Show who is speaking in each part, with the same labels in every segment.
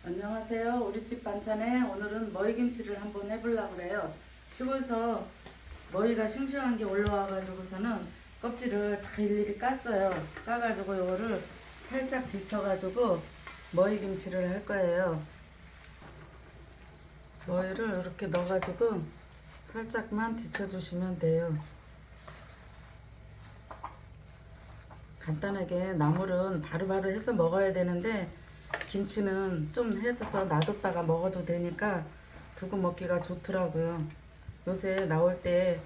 Speaker 1: 안녕하세요. 우리 집 반찬에 오늘은 머위김치를 한번 해보려고 그래요. 시골에서 머위가 싱싱한 게 올라와가지고서는 껍질을 다 일일이 깠어요. 까가지고 이거를 살짝 데쳐가지고 머위김치를 할 거예요. 머위를 이렇게 넣어가지고 살짝만 데쳐주시면 돼요. 간단하게 나물은 바로바로 해서 먹어야 되는데 김치는 좀 해서 놔뒀다가 먹어도 되니까 두고 먹기가 좋더라고요. 요새 나올 때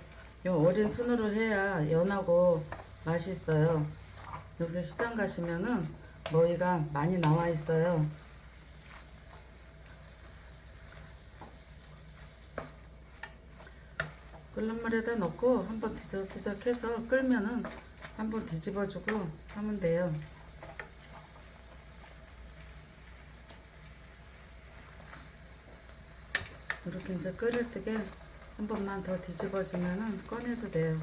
Speaker 1: 요 어린 순으로 해야 연하고 맛있어요. 요새 시장 가시면은 머위가 많이 나와 있어요. 끓는 물에다 넣고 한번 뒤적뒤적 해서 끓면은 한번 뒤집어주고 하면 돼요. 이렇게 이제 끓을 때게 한 번만 더 뒤집어주면은 꺼내도 돼요.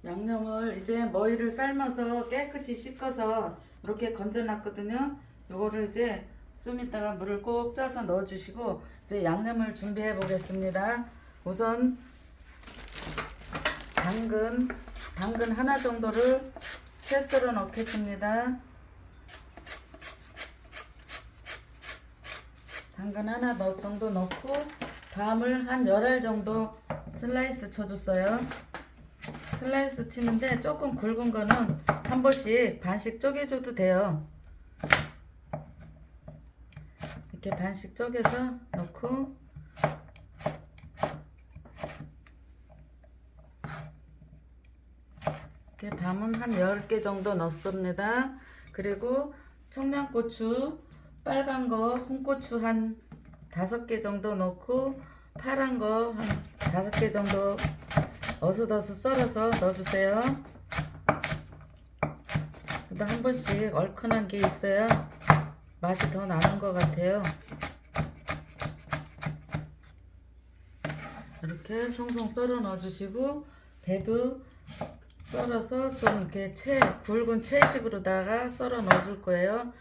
Speaker 1: 양념을 이제 머위를 삶아서 깨끗이 씻어서 이렇게 건져놨거든요. 요거를 이제 좀 이따가 물을 꼭 짜서 넣어주시고 이제 양념을 준비해 보겠습니다. 우선 당근 하나 정도를 채 썰어 넣겠습니다. 당근 하나 정도 넣고 밤을 한 10알 정도 슬라이스 쳐줬어요. 슬라이스 치는데 조금 굵은 거는 한 번씩 반씩 쪼개줘도 돼요. 이렇게 반씩 쪼개서 넣고 이렇게 밤은 한 10개 정도 넣습니다. 그리고 청양고추 빨간 거 홍고추 한 5개 정도 넣고 파란 거 한 5개 정도 어슷어슷 썰어서 넣어주세요. 또 한 번씩 얼큰한 게 있어야 맛이 더 나는 것 같아요. 이렇게 송송 썰어 넣어주시고 배도 썰어서 좀 이렇게 굵은 채식으로다가 썰어 넣어줄 거예요.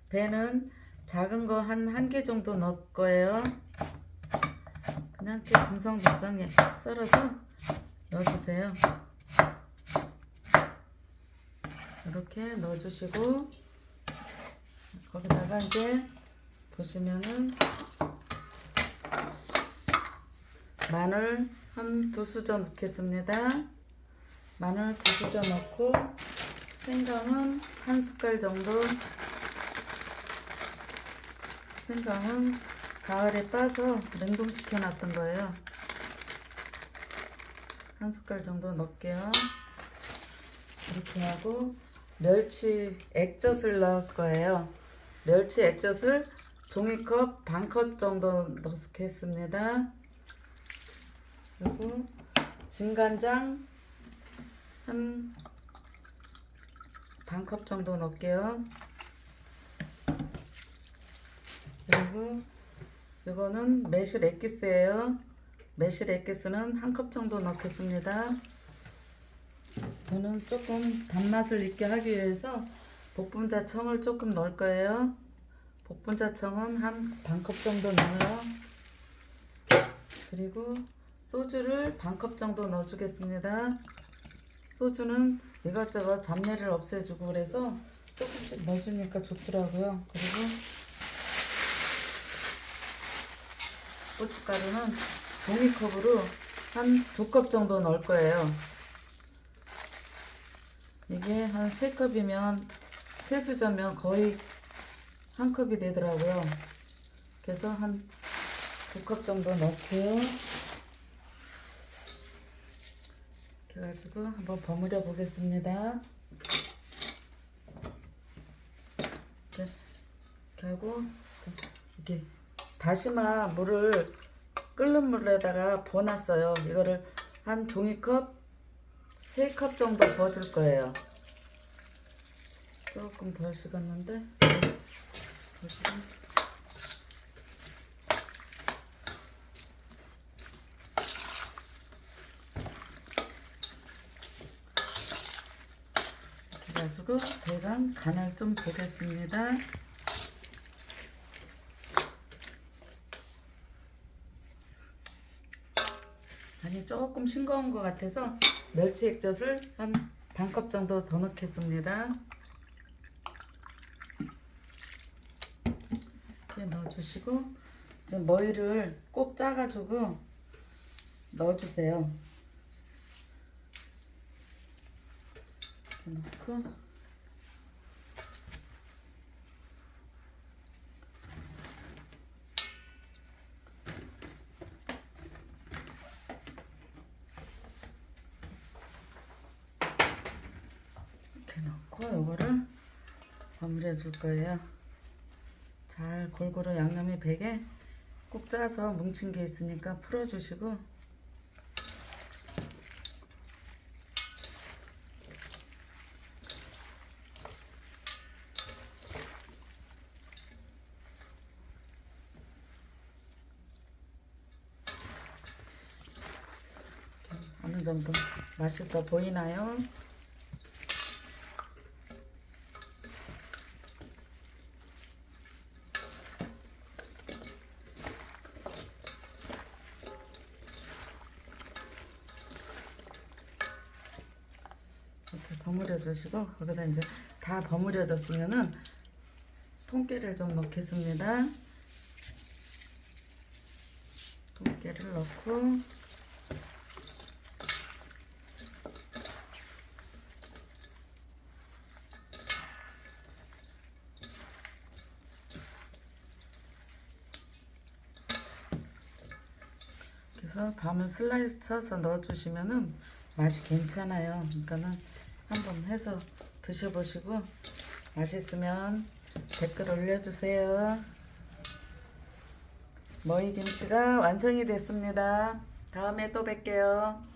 Speaker 1: 배는 작은 거 한 개 정도 넣을 거예요. 그냥 이렇게 듬성듬성 썰어서 넣어주세요. 이렇게 넣어주시고 거기다가 이제 보시면은 마늘 한 2수저 넣겠습니다. 마늘 2수저 넣고 생강은 1숟갈 정도. 생강은 가을에 빠서 냉동시켜 놨던 거예요. 1숟갈 정도 넣을게요. 이렇게 하고 멸치 액젓을 넣을 거예요. 멸치 액젓을 종이컵 반컵 정도 넣겠습니다. 그리고 진간장 한 반컵 정도 넣을게요. 그리고 이거는 매실 액기스예요. 매실 액기스는 1컵 정도 넣겠습니다. 저는 조금 단맛을 있게 하기 위해서 복분자청을 조금 넣을 거예요. 복분자청은 한 반컵 정도 넣어요. 그리고 소주를 반컵 정도 넣어주겠습니다. 소주는 이것저것 잡내를 없애주고 그래서 조금씩 넣어주니까 좋더라고요. 그리고 고춧가루는 종이컵으로 한 2컵 정도 넣을 거예요. 이게 한 3컵이면 3수저면 거의 1컵이 되더라고요. 그래서 한 2컵 정도 넣고요. 이렇게 해가지고 한번 버무려 보겠습니다. 이렇게 하고 이렇게 다시마 물을 끓는 물에다가 부어놨어요. 이거를 한 종이컵 3컵 정도 부어줄 거예요. 조금 덜 식었는데 보시면 이렇게 해가지고 대강 간을 좀 보겠습니다. 간이 조금 싱거운 것 같아서 멸치 액젓을 한 반 컵 정도 더 넣겠습니다. 이렇게 넣어주시고 이제 머위를 꼭 짜가지고 넣어주세요. 이렇게 넣고 이렇게 넣고 요거를 버무려 줄 거예요. 잘 골고루 양념이 배게 꼭 짜서 뭉친 게 있으니까 풀어주시고 어느 정도 맛있어 보이나요? 이렇게 버무려 주시고 거기다 이제 다 버무려졌으면은 통깨를 좀 넣겠습니다. 통깨를 넣고 그래서 밤을 슬라이스 쳐서 넣어주시면은 맛이 괜찮아요. 그러니까는 한번 해서 드셔보시고 맛있으면 댓글 올려주세요. 머위김치가 완성이 됐습니다. 다음에 또 뵐게요.